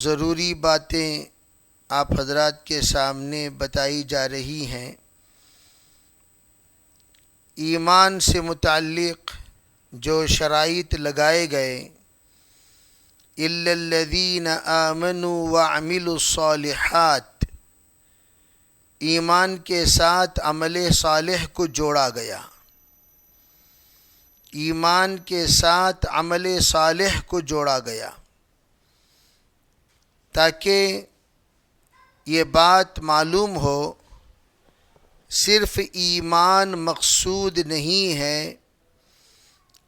ضروری باتیں آپ حضرات کے سامنے بتائی جا رہی ہیں۔ ایمان سے متعلق جو شرائط لگائے گئے، الا الذین آمنوا وعملوا الصالحات، ایمان کے ساتھ عمل صالح کو جوڑا گیا، ایمان کے ساتھ عمل صالح کو جوڑا گیا تاکہ یہ بات معلوم ہو صرف ایمان مقصود نہیں ہے،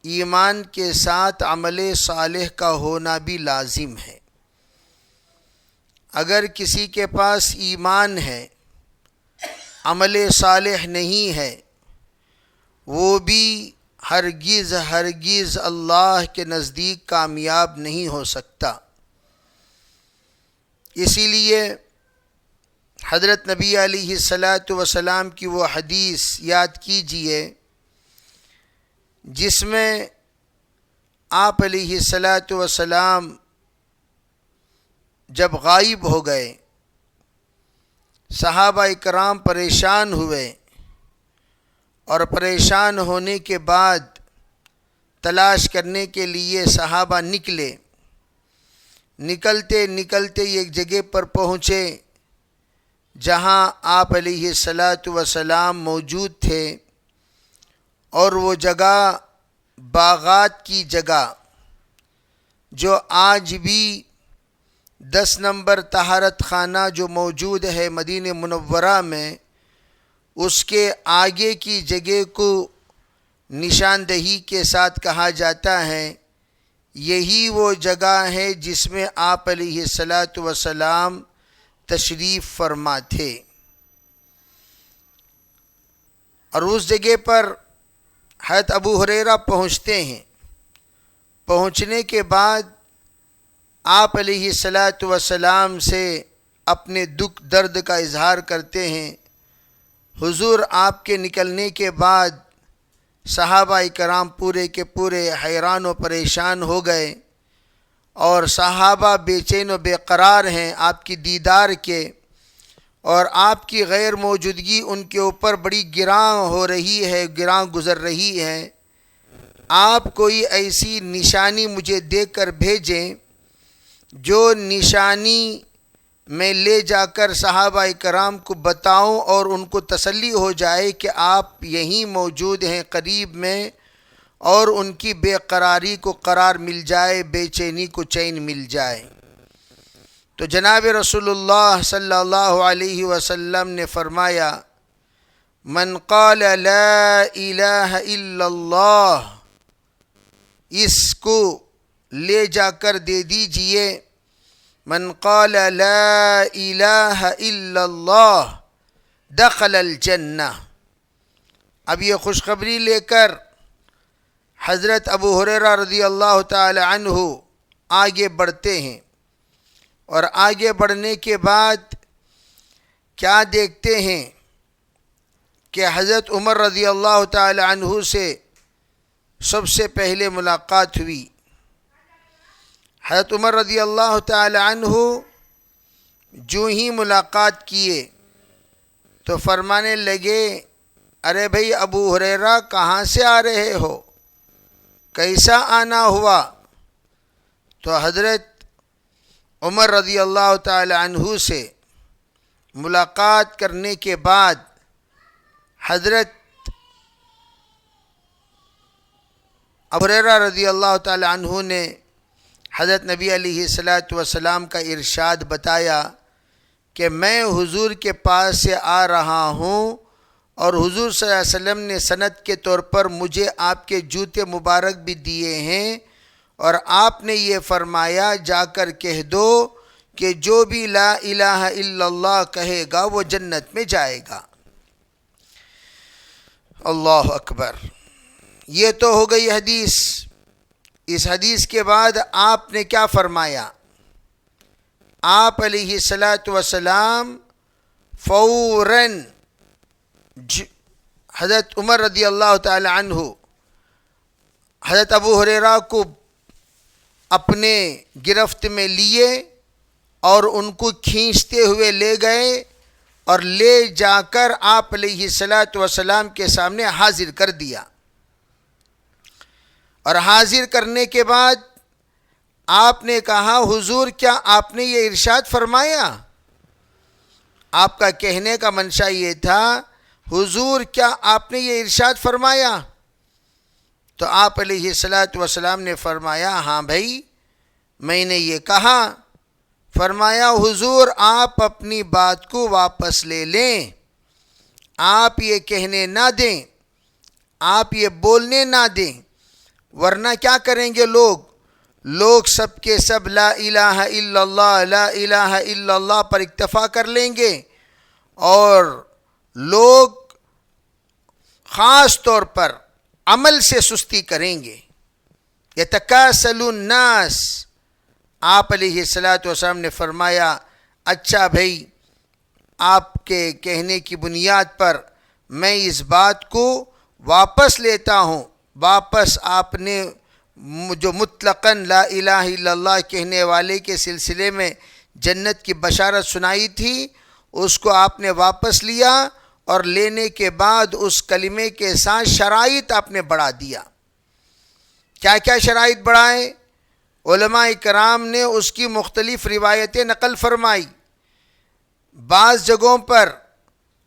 ایمان کے ساتھ عمل صالح کا ہونا بھی لازم ہے۔ اگر کسی کے پاس ایمان ہے، عمل صالح نہیں ہے، وہ بھی ہرگز اللہ کے نزدیک کامیاب نہیں ہو سکتا۔ اسی لیے حضرت نبی علیہ الصلاۃ والسلام کی وہ حدیث یاد کیجئے جس میں آپ علیہ الصلاۃ والسلام جب غائب ہو گئے، صحابہ کرام پریشان ہوئے، اور پریشان ہونے کے بعد تلاش کرنے کے لیے صحابہ نکلتے ایک جگہ پر پہنچے جہاں آپ علیہ الصلاۃ والسلام موجود تھے، اور وہ جگہ باغات کی جگہ جو آج بھی 10 نمبر طہارت خانہ جو موجود ہے مدینہ منورہ میں، اس کے آگے کی جگہ کو نشاندہی کے ساتھ کہا جاتا ہے، یہی وہ جگہ ہے جس میں آپ علیہ الصلاۃ والسلام تشریف فرما تھے۔ اور اس جگہ پر حضرت ابو ہریرہ پہنچتے ہیں۔ پہنچنے کے بعد آپ علیہ الصلاۃ والسلام سے اپنے دکھ درد کا اظہار کرتے ہیں۔ حضور آپ کے نکلنے کے بعد صحابہ کرام پورے کے پورے حیران و پریشان ہو گئے، اور صحابہ بے چین و بے قرار ہیں آپ کی دیدار کے، اور آپ کی غیر موجودگی ان کے اوپر بڑی گراں ہو رہی ہے، گراں گزر رہی ہے۔ آپ کوئی ایسی نشانی مجھے دے کر بھیجیں جو نشانی میں لے جا کر صحابہ کرام کو بتاؤں اور ان کو تسلی ہو جائے کہ آپ یہیں موجود ہیں قریب میں، اور ان کی بے قراری کو قرار مل جائے، بے چینی کو چین مل جائے۔ تو جناب رسول اللہ صلی اللہ علیہ وسلم نے فرمایا، من قال لا الہ الا اللہ، اس کو لے جا کر دے دیجئے، من قال لا الہ الا اللہ دخل الجنہ۔ اب یہ خوشخبری لے کر حضرت ابو ہریرہ رضی اللہ تعالی عنہ آگے بڑھتے ہیں، اور آگے بڑھنے کے بعد کیا دیکھتے ہیں کہ حضرت عمر رضی اللہ تعالی عنہ سے سب سے پہلے ملاقات ہوئی۔ حضرت عمر رضی اللہ تعالی عنہ جو ہی ملاقات کیے تو فرمانے لگے، ارے بھئی ابو ہریرہ کہاں سے آ رہے ہو، کیسا آنا ہوا؟ تو حضرت عمر رضی اللہ تعالی عنہ سے ملاقات کرنے کے بعد حضرت ابو ہریرہ رضی اللہ تعالی عنہ نے حضرت نبی علیہ الصلاۃ والسلام کا ارشاد بتایا کہ میں حضور کے پاس سے آ رہا ہوں، اور حضور صلی اللہ علیہ وسلم نے سند کے طور پر مجھے آپ کے جوتے مبارک بھی دیے ہیں، اور آپ نے یہ فرمایا جا کر کہہ دو کہ جو بھی لا الہ الا اللہ کہے گا وہ جنت میں جائے گا۔ اللہ اکبر۔ یہ تو ہو گئی حدیث۔ اس حدیث کے بعد آپ نے کیا فرمایا؟ آپ علیہ الصلاۃ والسلام فوراً حضرت عمر رضی اللہ تعالی عنہ حضرت ابو ہریرہ کو اپنے گرفت میں لیے اور ان کو کھینچتے ہوئے لے گئے اور لے جا کر آپ علیہ الصلاۃ والسلام کے سامنے حاضر کر دیا. اور حاضر کرنے کے بعد آپ نے کہا حضور کیا آپ نے یہ ارشاد فرمایا؟ آپ کا کہنے کا منشا یہ تھا حضور کیا آپ نے یہ ارشاد فرمایا؟ تو آپ علیہ الصلاۃ والسلام نے فرمایا ہاں بھائی میں نے یہ کہا. فرمایا حضور آپ اپنی بات کو واپس لے لیں، آپ یہ کہنے نہ دیں، آپ یہ بولنے نہ دیں، ورنہ کیا کریں گے لوگ سب کے سب لا الہ الا اللہ لا الہ الا اللہ پر اکتفا کر لیں گے، اور لوگ خاص طور پر عمل سے سستی کریں گے. یتکاسل الناس. آپ علیہ الصلاۃ والسلام نے فرمایا اچھا بھائی آپ کے کہنے کی بنیاد پر میں اس بات کو واپس لیتا ہوں. واپس آپ نے جو مطلقاً لا الہ الا اللہ کہنے والے کے سلسلے میں جنت کی بشارت سنائی تھی اس کو آپ نے واپس لیا، اور لینے کے بعد اس کلمے کے ساتھ شرائط آپ نے بڑھا دیا. کیا کیا شرائط بڑھائے؟ علماء کرام نے اس کی مختلف روایتیں نقل فرمائی. بعض جگہوں پر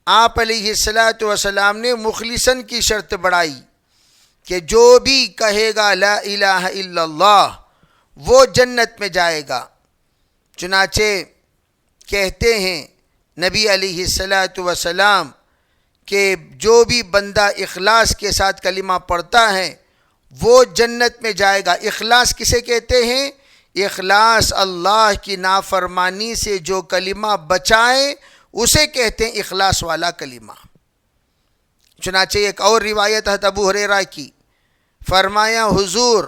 آپ علیہ الصلاۃ والسلام نے مخلصاً کی شرط بڑھائی کہ جو بھی کہے گا لا الہ الا اللہ وہ جنت میں جائے گا. چنانچہ کہتے ہیں نبی علیہ الصلاۃ والسلام کہ جو بھی بندہ اخلاص کے ساتھ کلمہ پڑھتا ہے وہ جنت میں جائے گا. اخلاص کسے کہتے ہیں؟ اخلاص اللہ کی نافرمانی سے جو کلمہ بچائے اسے کہتے ہیں اخلاص والا کلمہ. چنانچہ ایک اور روایت ہے ابو ہریرہ کی، فرمایا حضور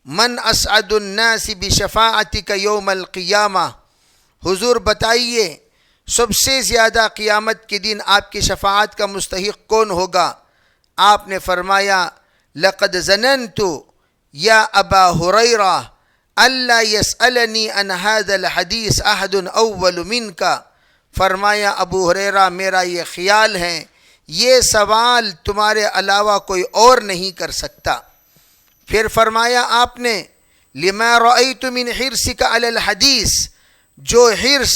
من اسعد الناس بشفاعتک یوم القیامہ، حضور بتائیے سب سے زیادہ قیامت کے دن آپ کی شفاعت کا مستحق کون ہوگا؟ آپ نے فرمایا لقد ظننت یا ابا ہریرہ الا یسألنی عن هذا الحدیث احد اول منک. فرمایا ابو ہریرہ میرا یہ خیال ہے یہ سوال تمہارے علاوہ کوئی اور نہیں کر سکتا. پھر فرمایا آپ نے لما رأیت من حرصک علی الحدیث، جو حرص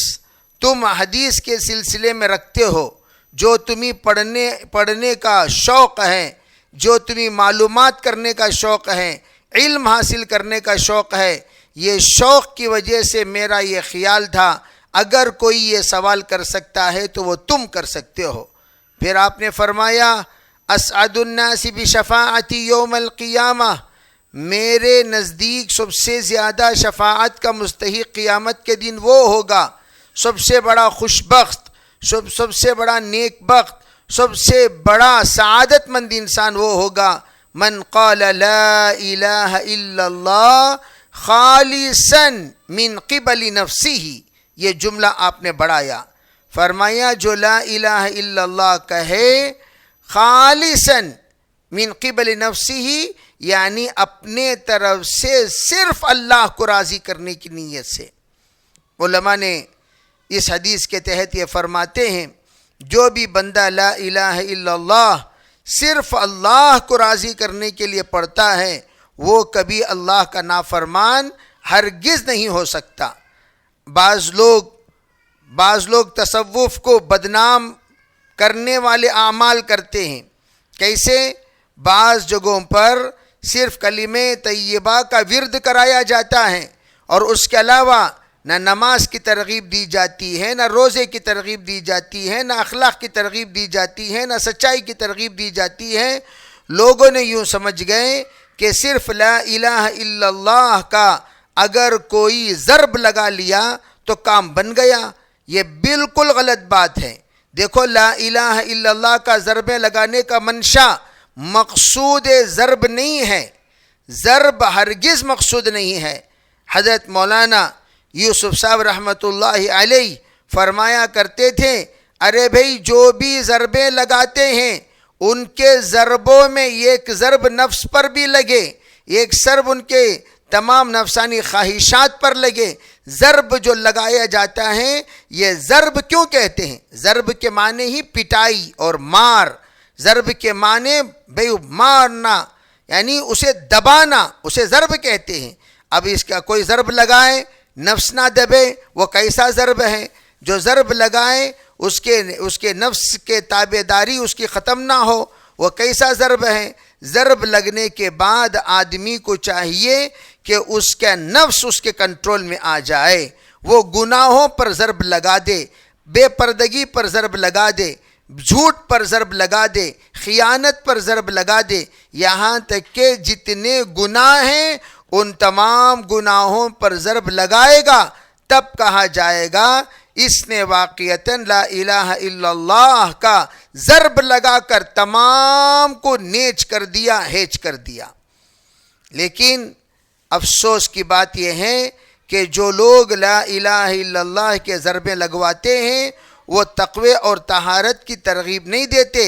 تم حدیث کے سلسلے میں رکھتے ہو، جو تمہیں پڑھنے کا شوق ہے، جو تمہیں معلومات کرنے کا شوق ہے، علم حاصل کرنے کا شوق ہے، یہ شوق کی وجہ سے میرا یہ خیال تھا اگر کوئی یہ سوال کر سکتا ہے تو وہ تم کر سکتے ہو. پھر آپ نے فرمایا اسعد الناس بشفاعتی یوم القیامہ، میرے نزدیک سب سے زیادہ شفاعت کا مستحق قیامت کے دن وہ ہوگا، سب سے بڑا خوش بخت، سب سے بڑا نیک بخت، سب سے بڑا سعادت مند انسان وہ ہوگا من قال لا الہ الا اللہ خالصا من قبل نفسہ. یہ جملہ آپ نے بڑھایا، فرمایا جو لا الہ الا اللہ کہے خالصا من قبل نفسہ، یعنی اپنے طرف سے صرف اللہ کو راضی کرنے کی نیت سے. علماء نے اس حدیث کے تحت یہ فرماتے ہیں جو بھی بندہ لا الہ الا اللہ صرف اللہ کو راضی کرنے کے لیے پڑھتا ہے وہ کبھی اللہ کا نافرمان ہرگز نہیں ہو سکتا. بعض لوگ تصوف کو بدنام کرنے والے اعمال کرتے ہیں. کیسے؟ بعض جگہوں پر صرف کلمہ طیبہ کا ورد کرایا جاتا ہے اور اس کے علاوہ نہ نماز کی ترغیب دی جاتی ہے، نہ روزے کی ترغیب دی جاتی ہے، نہ اخلاق کی ترغیب دی جاتی ہے، نہ سچائی کی ترغیب دی جاتی ہے. لوگوں نے یوں سمجھ گئے کہ صرف لا الہ الا اللہ کا اگر کوئی ضرب لگا لیا تو کام بن گیا. یہ بالکل غلط بات ہے. دیکھو لا الہ الا اللہ کا ضربیں لگانے کا منشا مقصود ضرب نہیں ہے، ضرب ہرگز مقصود نہیں ہے. حضرت مولانا یوسف صاحب رحمۃ اللہ علیہ فرمایا کرتے تھے ارے بھائی جو بھی ضربیں لگاتے ہیں ان کے ضربوں میں ایک ضرب نفس پر بھی لگے، ایک ضرب ان کے تمام نفسانی خواہشات پر لگے، ضرب جو لگایا جاتا ہے، یہ ضرب کیوں کہتے ہیں؟ ضرب کے معنی ہی پٹائی اور مار، ضرب کے معنی بھئی مارنا، یعنی اسے دبانا، اسے ضرب کہتے ہیں۔ اب اس کا کوئی ضرب لگائے نفس نہ دبے، وہ کیسا ضرب ہے؟ جو ضرب لگائے اس کے نفس کے تابع داری اس کی ختم نہ ہو، وہ کیسا ضرب ہے؟ ضرب لگنے کے بعد آدمی کو چاہیے کہ اس کا نفس اس کے کنٹرول میں آ جائے، وہ گناہوں پر ضرب لگا دے، بے پردگی پر ضرب لگا دے، جھوٹ پر ضرب لگا دے، خیانت پر ضرب لگا دے، یہاں تک کہ جتنے گناہ ہیں ان تمام گناہوں پر ضرب لگائے گا، تب کہا جائے گا اس نے واقعتاً لا الہ الا اللہ کا ضرب لگا کر تمام کو نیچ کر دیا، ہیچ کر دیا۔ لیکن افسوس کی بات یہ ہے کہ جو لوگ لا الہ الا اللہ کے ضربیں لگواتے ہیں وہ تقوی اور طہارت کی ترغیب نہیں دیتے،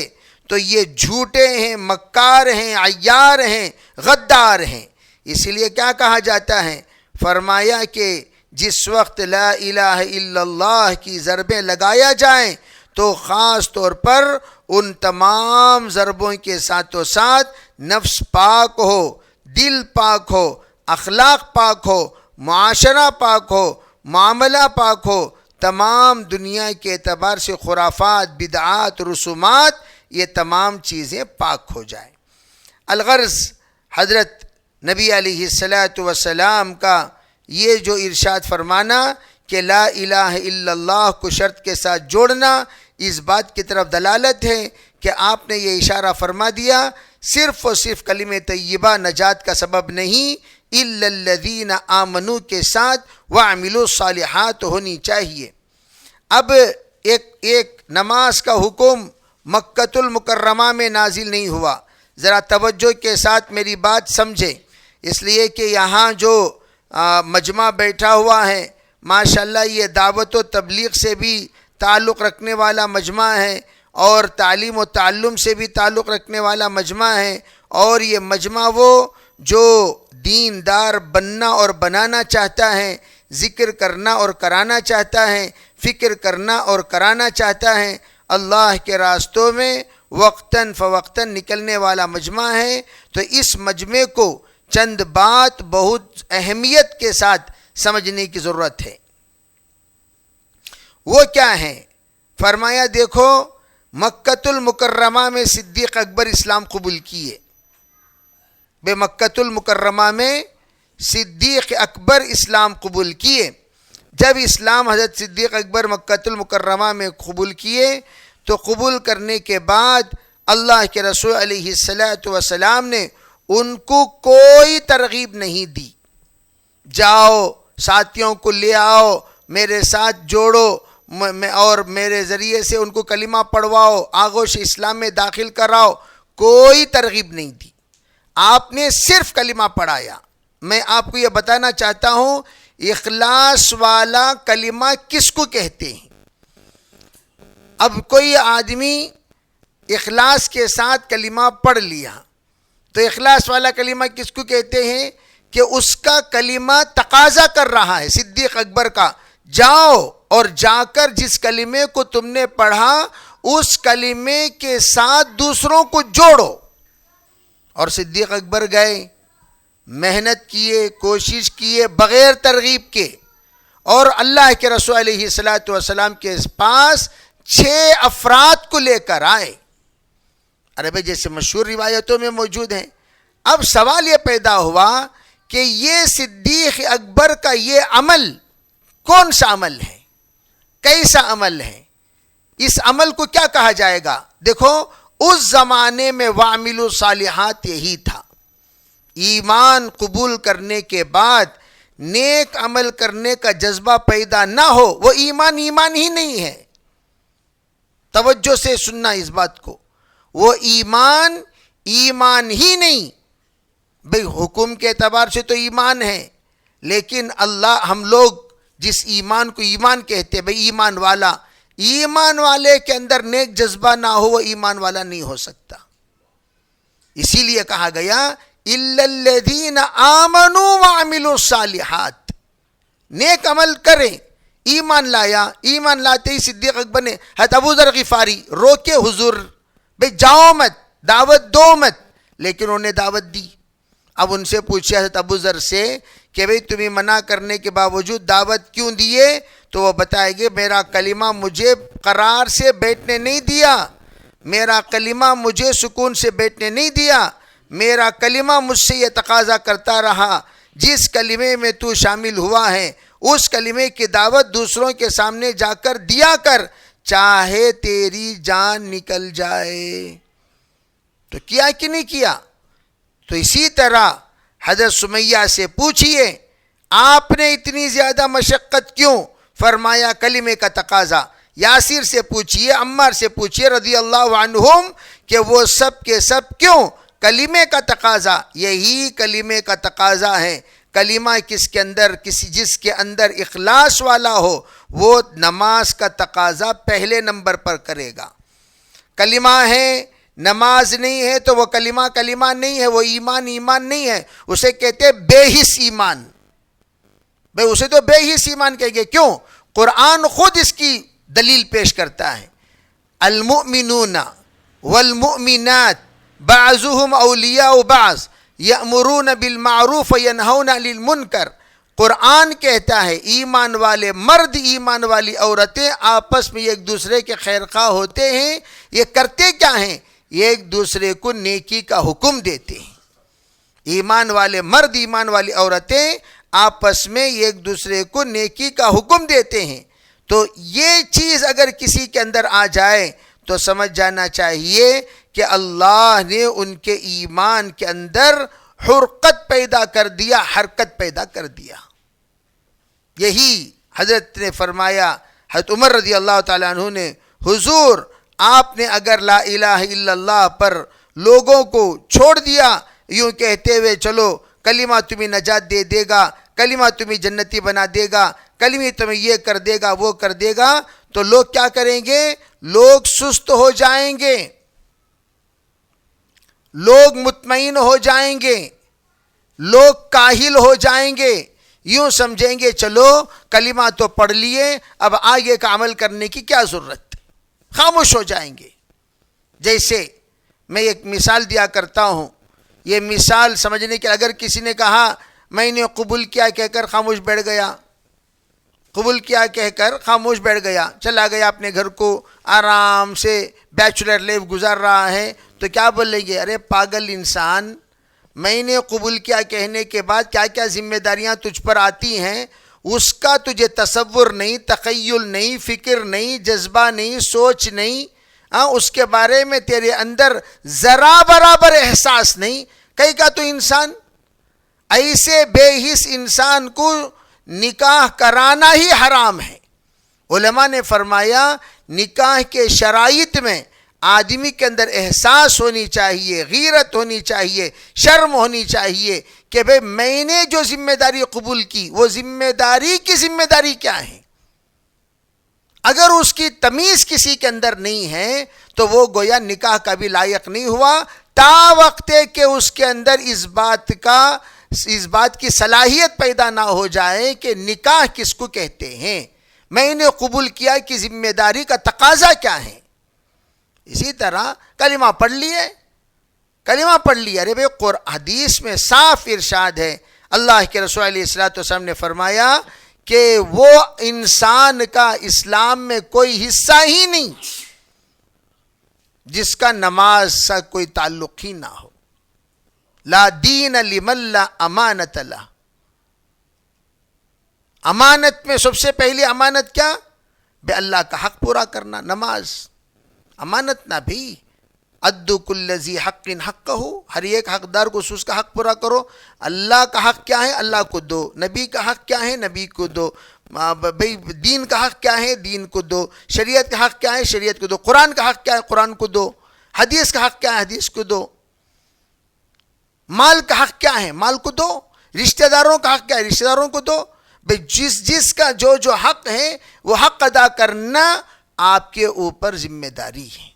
تو یہ جھوٹے ہیں، مکار ہیں، عیار ہیں، غدار ہیں۔ اس لیے کیا کہا جاتا ہے؟ فرمایا کہ جس وقت لا الہ الا اللہ کی ضربیں لگایا جائیں تو خاص طور پر ان تمام ضربوں کے ساتھ نفس پاک ہو، دل پاک ہو، اخلاق پاک ہو، معاشرہ پاک ہو، معاملہ پاک ہو، تمام دنیا کے اعتبار سے خرافات، بدعات، رسومات، یہ تمام چیزیں پاک ہو جائیں۔ الغرض حضرت نبی علیہ السلام کا یہ جو ارشاد فرمانا کہ لا الہ الا اللہ کو شرط کے ساتھ جوڑنا، اس بات کی طرف دلالت ہے کہ آپ نے یہ اشارہ فرما دیا صرف اور صرف کلمہ طیبہ نجات کا سبب نہیں، الا الذین آمنوا کے ساتھ وعملوا الصالحات ہونی چاہیے۔ اب ایک نماز کا حکم مکۃ المکرمہ میں نازل نہیں ہوا، ذرا توجہ کے ساتھ میری بات سمجھیں، اس لیے کہ یہاں جو مجمع بیٹھا ہوا ہے ماشاءاللہ یہ دعوت و تبلیغ سے بھی تعلق رکھنے والا مجمع ہے اور تعلیم و تعلم سے بھی تعلق رکھنے والا مجمع ہے، اور یہ مجمع وہ جو دیندار بننا اور بنانا چاہتا ہے، ذکر کرنا اور کرانا چاہتا ہے، فکر کرنا اور کرانا چاہتا ہے، اللہ کے راستوں میں وقتاً فوقتاً نکلنے والا مجمع ہے۔ تو اس مجمع کو چند بات بہت اہمیت کے ساتھ سمجھنے کی ضرورت ہے۔ وہ کیا ہیں؟ فرمایا دیکھو، مکۃ المکرمہ میں صدیق اکبر اسلام قبول کیے، مکۃ المکرمہ میں صدیق اکبر اسلام قبول کیے۔ جب اسلام حضرت صدیق اکبر مکۃ المکرمہ میں قبول کیے تو قبول کرنے کے بعد اللہ کے رسول علیہ السلام نے ان کو کوئی ترغیب نہیں دی، جاؤ ساتھیوں کو لے آؤ، میرے ساتھ جوڑو اور میرے ذریعے سے ان کو کلمہ پڑھواؤ، آغوش اسلام میں داخل کراؤ، کوئی ترغیب نہیں دی۔ آپ نے صرف کلمہ پڑھایا۔ میں آپ کو یہ بتانا چاہتا ہوں اخلاص والا کلمہ کس کو کہتے ہیں؟ اب کوئی آدمی اخلاص کے ساتھ کلمہ پڑھ لیا تو اخلاص والا کلمہ کس کو کہتے ہیں؟ کہ اس کا کلمہ تقاضا کر رہا ہے صدیق اکبر کا، جاؤ اور جا کر جس کلمے کو تم نے پڑھا اس کلمے کے ساتھ دوسروں کو جوڑو۔ اور صدیق اکبر گئے، محنت کیے، کوشش کیے بغیر ترغیب کے، اور اللہ کے رسول علیہ السلام کے پاس 6 افراد کو لے کر آئے، ارے بھائی جیسے مشہور روایتوں میں موجود ہیں۔ اب سوال یہ پیدا ہوا کہ یہ صدیق اکبر کا یہ عمل کون سا عمل ہے، کیسا عمل ہے، اس عمل کو کیا کہا جائے گا؟ دیکھو اس زمانے میں وعملوا الصالحات یہی تھا، ایمان قبول کرنے کے بعد نیک عمل کرنے کا جذبہ پیدا نہ ہو وہ ایمان ہی نہیں ہے۔ توجہ سے سننا اس بات کو، وہ ایمان ہی نہیں۔ بھئی حکم کے اعتبار سے تو ایمان ہے، لیکن ہم لوگ جس ایمان کو ایمان کہتے بھئی ایمان والے کے اندر نیک جذبہ نہ ہو وہ ایمان والا نہیں ہو سکتا۔ اسی لیے کہا گیا الا الذین آمنوا وعملوا الصالحات، نیک عمل کریں. ایمان لایا, ایمان لاتے ہی صدیق اکبر نے حضرت ابو ذر غفاری روکے, حضور بھئی جاؤ مت, دعوت دو مت, لیکن انہوں نے دعوت دی. اب ان سے پوچھے حضرت ابو ذر سے کہ بھئی تمہیں منع کرنے کے باوجود دعوت کیوں دیے؟ تو وہ بتائے گے میرا کلمہ مجھے قرار سے بیٹھنے نہیں دیا, میرا کلمہ مجھے سکون سے بیٹھنے نہیں دیا, میرا کلمہ مجھ سے یہ تقاضا کرتا رہا جس کلمے میں تو شامل ہوا ہے اس کلمے کی دعوت دوسروں کے سامنے جا کر دیا کر, چاہے تیری جان نکل جائے. تو کیا کہ نہیں کیا؟ تو اسی طرح حضرت سمیہ سے پوچھئے آپ نے اتنی زیادہ مشقت کیوں؟ فرمایا کلمے کا تقاضا. یاسر سے پوچھئے, عمار سے پوچھئے رضی اللہ عنہم کہ وہ سب کے سب کیوں؟ کلمے کا تقاضا. یہی کلمے کا تقاضا ہے. کلمہ کس کے اندر, جس کے اندر اخلاص والا ہو وہ نماز کا تقاضا پہلے نمبر پر کرے گا. کلمہ ہے نماز نہیں ہے تو وہ کلمہ کلمہ نہیں ہے, وہ ایمان ایمان نہیں ہے, اسے کہتے بے حس ایمان. بھئی اسے تو بے حس ایمان کہیں گے. کیوں؟ قرآن خود اس کی دلیل پیش کرتا ہے. المؤمنون والمؤمنات بعضهم اولیاء بعض یأمرون بالمعروف وینہون عن المنکر. قرآن کہتا ہے ایمان والے مرد ایمان والی عورتیں آپس میں ایک دوسرے کے خیرخواہ ہوتے ہیں. یہ کرتے کیا ہیں؟ ایک دوسرے کو نیکی کا حکم دیتے ہیں. ایمان والے مرد ایمان والی عورتیں آپس میں ایک دوسرے کو نیکی کا حکم دیتے ہیں. تو یہ چیز اگر کسی کے اندر آ جائے تو سمجھ جانا چاہیے کہ اللہ نے ان کے ایمان کے اندر حرقت پیدا کر دیا, حرکت پیدا کر دیا. یہی حضرت نے فرمایا, حضرت عمر رضی اللہ تعالیٰ عنہ نے, حضور آپ نے اگر لا الہ الا اللہ پر لوگوں کو چھوڑ دیا یوں کہتے ہوئے چلو کلمہ تمہیں نجات دے دے گا, کلمہ تمہیں جنتی بنا دے گا, کلمہ تمہیں یہ کر دے گا وہ کر دے گا, تو لوگ کیا کریں گے؟ لوگ سست ہو جائیں گے, لوگ مطمئن ہو جائیں گے, لوگ کاہل ہو جائیں گے, یوں سمجھیں گے چلو کلمہ تو پڑھ لیے اب آگے کا عمل کرنے کی کیا ضرورت, خاموش ہو جائیں گے. جیسے میں ایک مثال دیا کرتا ہوں, یہ مثال سمجھنے کے اگر کسی نے کہا میں نے قبول کیا کہہ کر خاموش بیٹھ گیا, قبول کیا کہہ کر خاموش بیٹھ گیا, چلا گیا اپنے گھر کو آرام سے بیچلر لائف گزار رہا ہے, تو کیا بولیں گے؟ ارے پاگل انسان, میں نے قبول کیا کہنے کے بعد کیا کیا ذمہ داریاں تجھ پر آتی ہیں اس کا تجھے تصور نہیں, تخیل نہیں, فکر نہیں, جذبہ نہیں, سوچ نہیں, اس کے بارے میں تیرے اندر ذرا برابر احساس نہیں. کئی کا تو انسان ایسے بے حس انسان کو نکاح کرانا ہی حرام ہے. علماء نے فرمایا نکاح کے شرائط میں آدمی کے اندر احساس ہونی چاہیے, غیرت ہونی چاہیے, شرم ہونی چاہیے کہ بھئی میں نے جو ذمہ داری قبول کی وہ ذمہ داری کی ذمہ داری کیا ہے. اگر اس کی تمیز کسی کے اندر نہیں ہے تو وہ گویا نکاح کا بھی لائق نہیں ہوا, تا وقت کہ اس کے اندر اس بات کی صلاحیت پیدا نہ ہو جائے کہ نکاح کس کو کہتے ہیں, میں نے قبول کیا کہ ذمہ داری کا تقاضا کیا ہے. اسی طرح کلمہ پڑھ لیے, کلمہ پڑھ لیا, ارے بھئی حدیث میں صاف ارشاد ہے, اللہ کے رسول علیہ الصلوۃ والسلام نے فرمایا کہ وہ انسان کا اسلام میں کوئی حصہ ہی نہیں جس کا نماز سے کوئی تعلق ہی نہ ہو. لا دین لمن لا امانت له. امانت میں سب سے پہلی امانت کیا؟ بے اللہ کا حق پورا کرنا, نماز امانت نہ بھی. ادو کل ذی حق حقہ, ہر ایک حقدار کو اس کا حق پورا کرو. اللہ کا حق کیا ہے؟ اللہ کو دو. نبی کا حق کیا ہے؟ نبی کو دو. بھئی دین کا حق کیا ہے؟ دین کو دو. شریعت کا حق کیا ہے؟ شریعت کو دو. قرآن کا حق کیا ہے؟ قرآن کو دو. حدیث کا حق کیا ہے؟ حدیث کو دو. مال کا حق کیا ہے؟ مال کو دو. رشتہ داروں کا حق کیا ہے؟ رشتہ داروں کو دو. بھئی جس کا جو حق ہے وہ حق ادا کرنا آپ کے اوپر ذمہ داری ہے.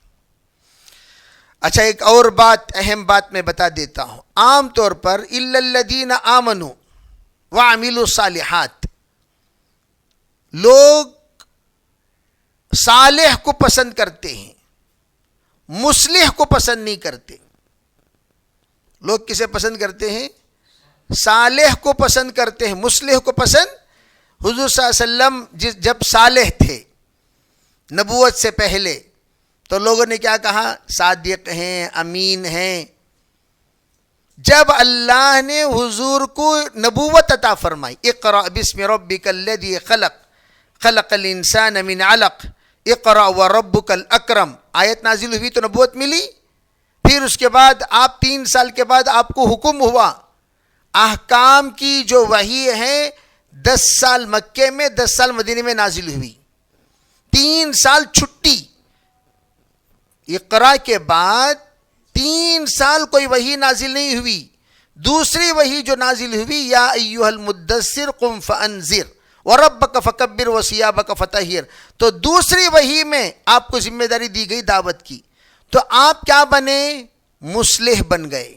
اچھا ایک اور بات, اہم بات میں بتا دیتا ہوں. عام طور پر الا الذین آمنوا وعملوا الصالحات, لوگ صالح کو پسند کرتے ہیں، مصلح کو پسند نہیں کرتے۔ لوگ کسے پسند کرتے ہیں؟ صالح کو پسند کرتے ہیں، مصلح کو پسند۔ حضور صلی اللہ علیہ وسلم جب صالح تھے نبوت سے پہلے تو لوگوں نے کیا کہا؟ صادق ہیں، امین ہیں۔ جب اللہ نے حضور کو نبوت عطا فرمائی، اقرأ بسم ربک الذی خلق خلق الانسان من علق اقرأ وربک الاکرم، آیت نازل ہوئی تو نبوت ملی۔ پھر اس کے بعد آپ 3 سال کے بعد آپ کو حکم ہوا، احکام کی جو وحی ہے 10 سال مکے میں 10 سال مدینے میں نازل ہوئی، 3 سال چھٹی۔ اقرا کے بعد 3 سال کوئی وحی نازل نہیں ہوئی۔ دوسری وحی جو نازل ہوئی، یا ایھا المدثر قم فانذر وربک فکبر وثیابک فطہر، تو دوسری وحی میں آپ کو ذمہ داری دی گئی دعوت کی، تو آپ کیا بنے؟ مصلح بن گئے۔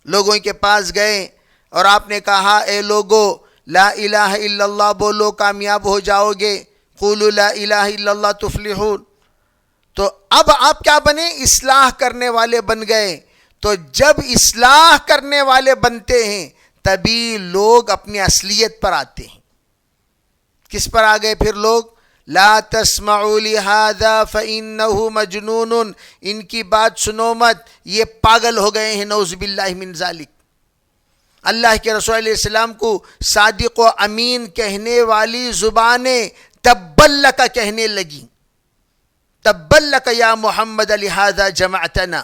لوگوں کے پاس گئے اور آپ نے کہا اے لوگو لا الہ الا اللہ بولو کامیاب ہو جاؤ گے، قولوا لا الہ الا اللہ تفلحون۔ تو اب آپ کیا بنے؟ اصلاح کرنے والے بن گئے۔ تو جب اصلاح کرنے والے بنتے ہیں تبھی لوگ اپنی اصلیت پر آتے ہیں۔ کس پر آ گئے پھر لوگ؟ لا تسمعوا لہذا فإنہ مجنون، ان کی بات سنو مت، یہ پاگل ہو گئے ہیں، نعوذ باللہ من ذالک۔ اللہ کے رسول علیہ السلام کو صادق و امین کہنے والی زبانیں تبا لک کہنے لگی، تبا لک یا محمد لہذا جمعتنا۔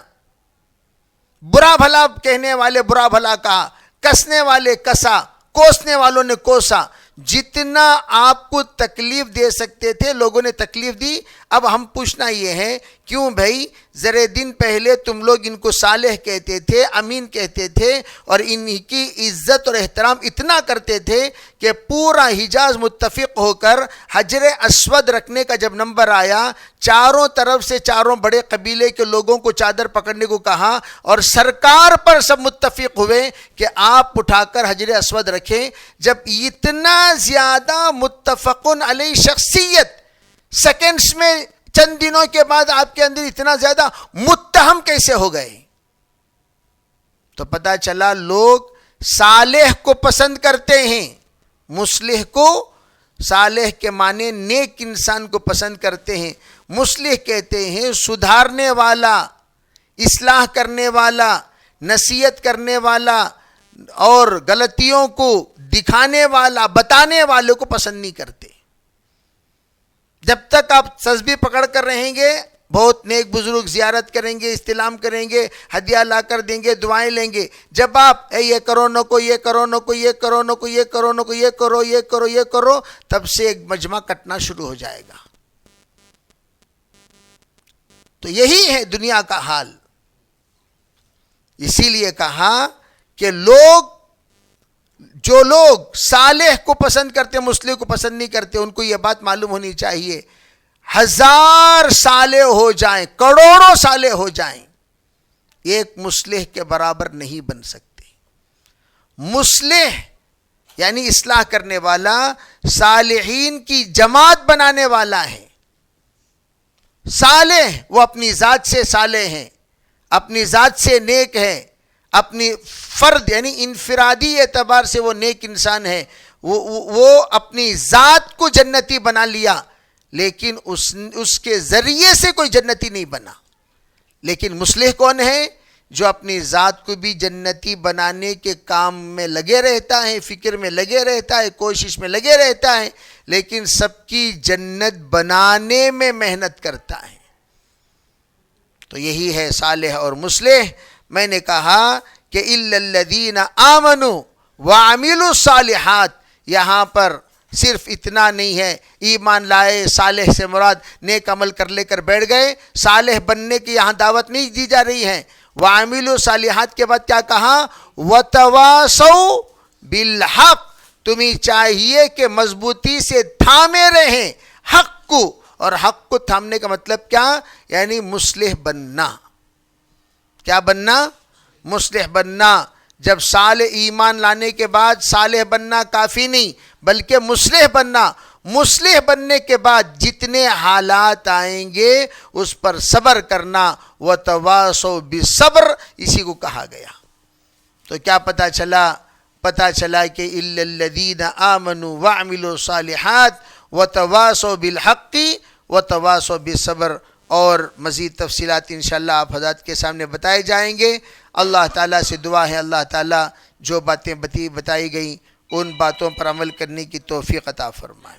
برا بھلا کہنے والے برا بھلا کہا، کسنے والے کسا، کوسنے والوں نے کوسا۔ جتنا آپ کو تکلیف دے سکتے تھے لوگوں نے تکلیف دی۔ اب ہم پوچھنا یہ ہے، کیوں بھائی ذرے دن پہلے تم لوگ ان کو صالح کہتے تھے، امین کہتے تھے، اور ان کی عزت اور احترام اتنا کرتے تھے کہ پورا حجاز متفق ہو کر حجر اسود رکھنے کا جب نمبر آیا، چاروں طرف سے چاروں بڑے قبیلے کے لوگوں کو چادر پکڑنے کو کہا، اور سرکار پر سب متفق ہوئے کہ آپ اٹھا کر حجر اسود رکھیں۔ جب اتنا زیادہ متفقن علیہ شخصیت سیکنڈز میں چند دنوں کے بعد آپ کے اندر اتنا زیادہ متہم کیسے ہو گئے؟ تو پتہ چلا لوگ صالح کو پسند کرتے ہیں، مصلح کو، صالح کے معنی نیک انسان کو پسند کرتے ہیں، مصلح کہتے ہیں سدھارنے والا، اصلاح کرنے والا، نصیحت کرنے والا، اور غلطیوں کو دکھانے والا، بتانے والوں کو پسند نہیں کرتے۔ جب تک آپ تسبیح پکڑ کر رہیں گے، بہت نیک بزرگ زیارت کریں گے، استلام کریں گے، ہدیہ لا کر دیں گے، دعائیں لیں گے، جب آپ یہ کرو نہ کو یہ کرو نہ کو یہ کرو نہ کو یہ کرو نہ کو یہ کرو یہ کرو یہ کرو، تب سے ایک مجمع کٹنا شروع ہو جائے گا۔ تو یہی ہے دنیا کا حال۔ اسی لیے کہا کہ جو لوگ صالح کو پسند کرتے مصلح کو پسند نہیں کرتے، ان کو یہ بات معلوم ہونی چاہیے، 1000 صالح ہو جائیں، کروڑوں صالح ہو جائیں، ایک مصلح کے برابر نہیں بن سکتے۔ مصلح یعنی اصلاح کرنے والا، صالحین کی جماعت بنانے والا ہے۔ صالح وہ اپنی ذات سے صالح ہیں، اپنی ذات سے نیک ہے، اپنی فرد یعنی انفرادی اعتبار سے وہ نیک انسان ہے، وہ اپنی ذات کو جنتی بنا لیا، لیکن اس کے ذریعے سے کوئی جنتی نہیں بنا۔ لیکن مصلح کون ہے؟ جو اپنی ذات کو بھی جنتی بنانے کے کام میں لگے رہتا ہے، فکر میں لگے رہتا ہے، کوشش میں لگے رہتا ہے، لیکن سب کی جنت بنانے میں محنت کرتا ہے۔ تو یہی ہے صالح اور مصلح۔ میں نے کہا کہ اِلَّا الَّذِينَ آمَنُوا وَعَمِلُوا الصَّالِحَاتِ، یہاں پر صرف اتنا نہیں ہے ایمان لائے، صالح سے مراد نیک عمل کر لے کر بیٹھ گئے، صالح بننے کی یہاں دعوت نہیں دی جا رہی ہے۔ وَعَمِلُوا الصَّالِحَاتِ کے بعد کیا کہا؟ وَتَوَاصَوْا بِالْحَقِّ، تمہیں چاہیے کہ مضبوطی سے تھامے رہیں حق کو، اور حق کو تھامنے کا مطلب کیا؟ یعنی مصلح بننا۔ کیا بننا؟ مصلح بننا۔ جب صالح ایمان لانے کے بعد صالح بننا کافی نہیں، بلکہ مصلح بننا۔ مصلح بننے کے بعد جتنے حالات آئیں گے اس پر صبر کرنا، وتواصوا بالصبر اسی کو کہا گیا۔ تو کیا پتہ چلا کہ الا الذین آمنوا وعملوا الصالحات وتواصوا بالحق وتواصوا بالصبر، اور مزید تفصیلات انشاءاللہ آپ حضرات کے سامنے بتائے جائیں گے۔ اللہ تعالیٰ سے دعا ہے اللہ تعالیٰ جو باتیں بتائی گئیں ان باتوں پر عمل کرنے کی توفیق عطا فرمائے۔